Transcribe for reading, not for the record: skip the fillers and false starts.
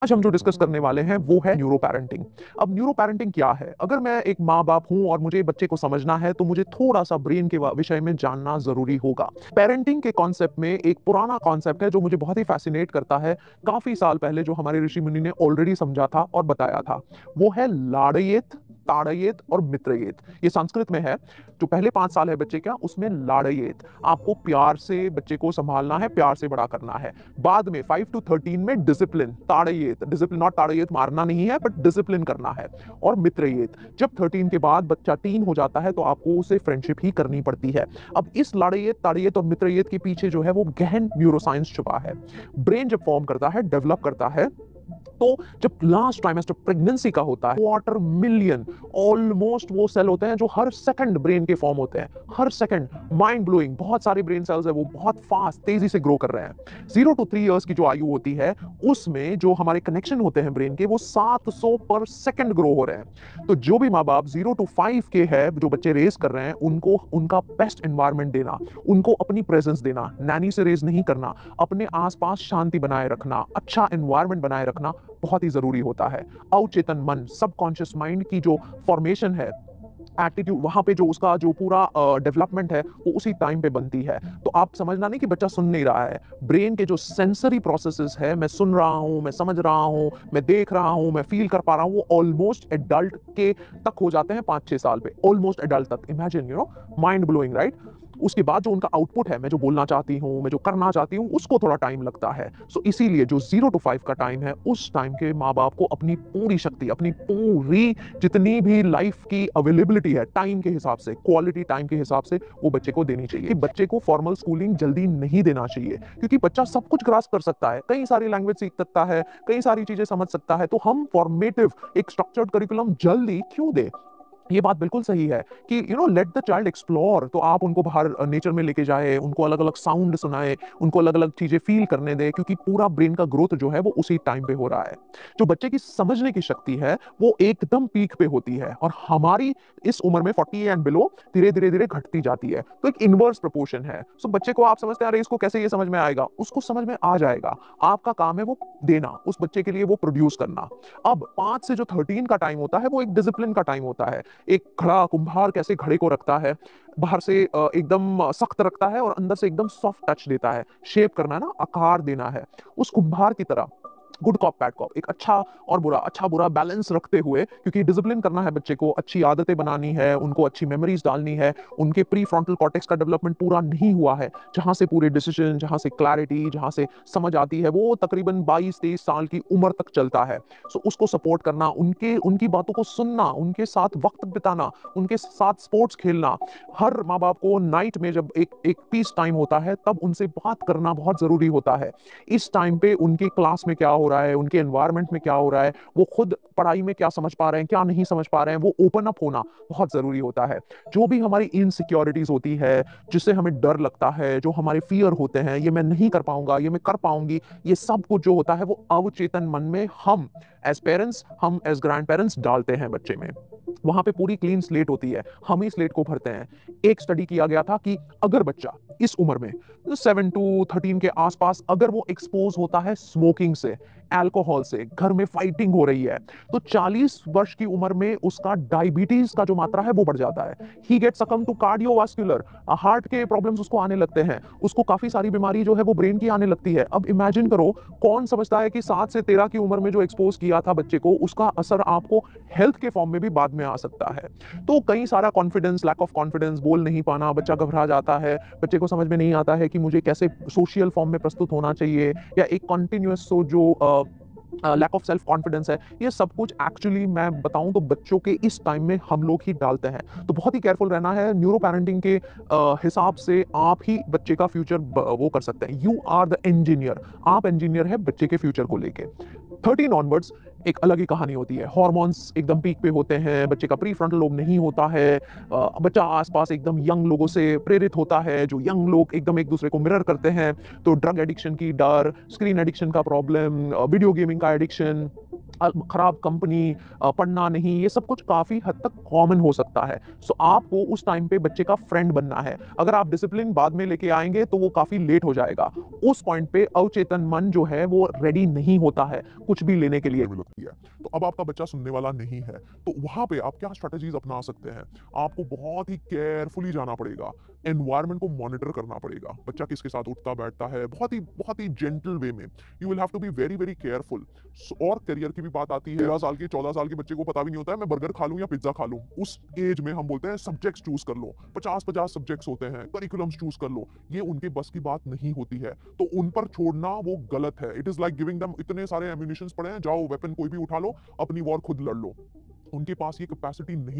आज हम जो डिस्कस करने वाले हैं वो है न्यूरो पेरेंटिंग। अब न्यूरो पेरेंटिंग क्या है? अगर मैं एक माँ-बाप हूँ और मुझे बच्चे को समझना है तो मुझे थोड़ा-सा ब्रेन के विषय में जानना ज़रूरी होगा। पेरेंटिंग के कॉन्सेप्ट में एक पुराना कॉन्सेप्ट है जो मुझे बहुत ही फ़ैसिनेट करता है। काफ़ी साल पहले जो हमारे ऋषि-मुनि ने ऑलरेडी समझा था और बताया था। वो है लाड़येत, ताड़येत और मित्रयेत। ये संस्कृत में है। जो पहले 5 साल है बच्चे का उसमें लाड़येत। आपको प्यार से बच्चे को सँभालना है, प्यार से बड़ा करना है। बाद में 5 टू 13 में डिसिप्लिन ताड़येत, डिसिप्लिन नॉट ताड़येत मारना नहीं है बट डिसिप्लिन करना है। और मित्रयेत, जब 13 के बाद बच्चा टीन हो जाता है तो आपको उसे फ्रेंडशिप ही करनी पड़ती है। अब इस लाड़येत ताड़येत और मित्रयेत के पीछे जो है वो गहन न्यूरोसाइंस छुपा है। ब्रेन जब फॉर्म करता है, डेवलप करता है, तो जब लास्ट ट्राइमेस्टर प्रेगनेंसी का होता है, क्वार्टर मिलियन ऑलमोस्ट वो सेल होते हैं जो हर सेकंड ब्रेन के फॉर्म होते हैं। हर सेकंड माइंड ब्लोइंग, बहुत सारे ब्रेन सेल्स है वो बहुत फास्ट तेजी से ग्रो कर रहे हैं। 0 टू 3 इयर्स की जो आयु होती है उसमें जो हमारे कनेक्शन होते हैं ब्रेन के वो 700 पर सेकंड ग्रो हो रहे हैं। तो जो भी माँ बाप 0 टू 5 के है जो बच्चे रेज कर रहे हैं उनको उनका बेस्ट एनवायरनमेंट देना, उनको अपनी प्रेजेंस देना, नैनी से रेज नहीं करना, अपने आसपास शांति बनाए रखना, अच्छा एनवायरनमेंट बनाए रखना बहुत ही जरूरी होता है। अवचेतन मन, सबकॉन्शियस माइंड की जो फॉर्मेशन है, एटीट्यूड वहां पे जो उसका जो पूरा डेवलपमेंट है वो उसी टाइम पे बनती है। तो आप समझना नहीं कि बच्चा सुन नहीं रहा है। ब्रेन के जो सेंसरी प्रोसेसेस है, मैं सुन रहा हूं, मैं समझ रहा हूं, मैं देख रहा हूं, मैं फील कर पा रहा हूं, वो ऑलमोस्ट एडल्ट के तक हो जाते हैं 5-6 साल पे, ऑलमोस्ट एडल्ट तक। Imagine, mind blowing, right? उसके बाद जो उनका आउटपुट है, मैं जो बोलना चाहती हूँ, मैं जो करना चाहती हूँ, उसको थोड़ा टाइम लगता है। सो इसीलिए जो 0 टू 5 का टाइम है, उस टाइम के माँ बाप को अपनी पूरी शक्ति, अपनी पूरी जितनी भी लाइफ की अवेलेबिलिटी है टाइम के हिसाब से, क्वालिटी टाइम के हिसाब से वो बच्चे को देनी चाहिए। बच्चे को फॉर्मल स्कूलिंग जल्दी नहीं देना चाहिए क्योंकि बच्चा सब कुछ ग्रास्प कर सकता है, कई सारी लैंग्वेज सीख सकता है, कई सारी चीजें समझ सकता है। तो हम फॉर्मेटिव एक स्ट्रक्चर्ड करिकुलम जल्दी क्यों दे? ये बात बिल्कुल सही है कि लेट द चाइल्ड एक्सप्लोर। तो आप उनको बाहर नेचर में लेके जाए, उनको अलग अलग साउंड सुनाए, उनको अलग अलग चीजें फील करने दें, क्योंकि पूरा ब्रेन का ग्रोथ जो है वो उसी टाइम पे हो रहा है। जो बच्चे की समझने की शक्ति है वो एकदम पीक पे होती है और हमारी इस उम्र में 40 एंड बिलो धीरे धीरे धीरे घटती जाती है। तो एक इनवर्स प्रोपोर्शन है। सो बच्चे को आप समझते हैं अरे इसको कैसे ये समझ में आएगा, उसको समझ में आ जाएगा। आपका काम है वो देना, उस बच्चे के लिए वो प्रोड्यूस करना। अब 5 से जो 13 का टाइम होता है वो एक डिसिप्लिन का टाइम होता है। एक घड़ा कुम्हार कैसे घड़े को रखता है, बाहर से एकदम सख्त रखता है और अंदर से एकदम सॉफ्ट टच देता है। शेप करना है ना, आकार देना है, उस कुम्हार की तरह। गुड कॉप बैड कॉप, एक अच्छा और बुरा, अच्छा बुरा बैलेंस रखते हुए, क्योंकि डिसिप्लिन करना है बच्चे को, अच्छी आदतें बनानी है, उनको अच्छी मेमोरीज डालनी है। उनके प्री फ्रंटल कॉर्टेक्स का डेवलपमेंट पूरा नहीं हुआ है, जहां से पूरे डिसीजन, जहां से क्लैरिटी, जहां से समझ आती है, वो तकरीबन 22-23 साल की उम्र तक चलता है। सो उसको सपोर्ट करना, उनके उनकी बातों को सुनना, उनके साथ वक्त बिताना, उनके साथ स्पोर्ट्स खेलना। हर माँ बाप को नाइट में जब एक एक पीस टाइम होता है तब उनसे बात करना बहुत जरूरी होता है। इस टाइम पे उनकी क्लास में क्या हो रहा है, उनके एनवायरनमेंट में क्या हो रहा है, वो खुद पढ़ाई में क्या समझ पा रहे हैं, क्या नहीं समझ पा रहे हैं, वो ओपन अप होना बहुत जरूरी होता है। जो भी हमारी इनसिक्योरिटीज होती है, जिससे हमें डर लगता है, जो हमारे फियर होते हैं, ये मैं नहीं कर पाऊंगा, ये मैं कर पाऊंगी, ये सब कुछ जो होता है वो अवचेतन मन में हम एज पेरेंट्स, हम एज ग्रैंड पेरेंट्स डालते हैं बच्चे में। वहां पे पूरी क्लीन स्लेट होती है, हम ही स्लेट को भरते हैं। एक स्टडी किया गया था कि अगर बच्चा इस उम्र में 7 टू 13 के आसपास अगर वो एक्सपोज होता है स्मोकिंग से, अल्कोहल से, घर में फाइटिंग हो रही है, तो 40 वर्ष की उम्र में उसका डायबिटीज का जो मात्रा है वो बढ़ जाता है। He get succumb to cardiovascular, heart के प्रॉब्लम्स उसको आने लगते हैं, उसको काफी सारी बीमारी जो है वो ब्रेन की आने लगती है। अब इमेजिन करो, कौन समझता है कि 7 से 13 की उम्र में जो एक्सपोज किया था बच्चे को, उसका असर आपको हेल्थ के फॉर्म में भी बाद में आ सकता है। तो कई सारा कॉन्फिडेंस, लैक ऑफ कॉन्फिडेंस, बोल नहीं पाना, बच्चा घबरा जाता है, बच्चे को समझ में नहीं आता है कि मुझे कैसे सोशल फॉर्म में प्रस्तुत होना चाहिए, या एक कॉन्टिन्यूस सो जो लैक ऑफ सेल्फ कॉन्फिडेंस है। ये सब कुछ एक्चुअली मैं बताऊं तो बच्चों के इस टाइम में हम लोग ही डालते हैं। तो बहुत ही केयरफुल रहना है। न्यूरो पेरेंटिंग के हिसाब से आप ही बच्चे का फ्यूचर वो कर सकते हैं। यू आर द इंजीनियर, आप इंजीनियर है बच्चे के फ्यूचर को लेके। 13 ऑनवर्ड्स एक अलग ही कहानी होती है। हॉर्मोन्स एकदम पीक पे होते हैं, बच्चे का प्री फ्रंटल लोब नहीं होता है, बच्चा आसपास एकदम यंग लोगों से प्रेरित होता है, जो यंग लोग एकदम एक दूसरे को मिरर करते हैं। तो ड्रग एडिक्शन की डर, स्क्रीन एडिक्शन का प्रॉब्लम, वीडियो गेमिंग का एडिक्शन, खराब कंपनी, पढ़ना नहीं, ये सब कुछ काफ़ी हद तक कॉमन हो सकता है। सो आपको उस टाइम पे बच्चे का फ्रेंड बनना है। अगर आप डिसिप्लिन बाद में लेके आएँगे तो वो काफ़ी लेट हो जाएगा। उस पॉइंट पे अवचेतन मन जो है वो रेडी नहीं होता है, कुछ भी लेने के लिए भी लगती है। तो अब आपका बच्चा सुनने वाला नहीं है, तो वहाँ पे आप क्या स्ट्रैटेजीज़ अपना सकते हैं? आपको बहुत ही केयरफुली जाना पड़ेगा, एनवायरनमेंट को मॉनिटर करना पड़ेगा। बच्चा किसके साथ उठता-बैठता है, बहुत ही जेंटल वे में। You will have to be very, very careful. और करियर की भी बात आती है। 13 साल के 14 साल के बच्चे को पता भी नहीं होता है मैं बर्गर खा लूं या पिज्जा खा लूं। उस एज में हम बोलते हैं सब्जेक्ट्स चूज कर लो, 50-50 सब्जेक्ट्स होते हैं, करिकुलम्स चूज कर लो। ये उनके बस की बात नहीं होती है, तो उन पर छोड़ना वो गलत है। It is like giving them इतने सारे एम्यूनिशंस पड़े हैं, जाओ वेपन कोई भी उठा लो, अपनी वॉर खुद लड़ लो। उनके पास ये कैपेसिटी नहीं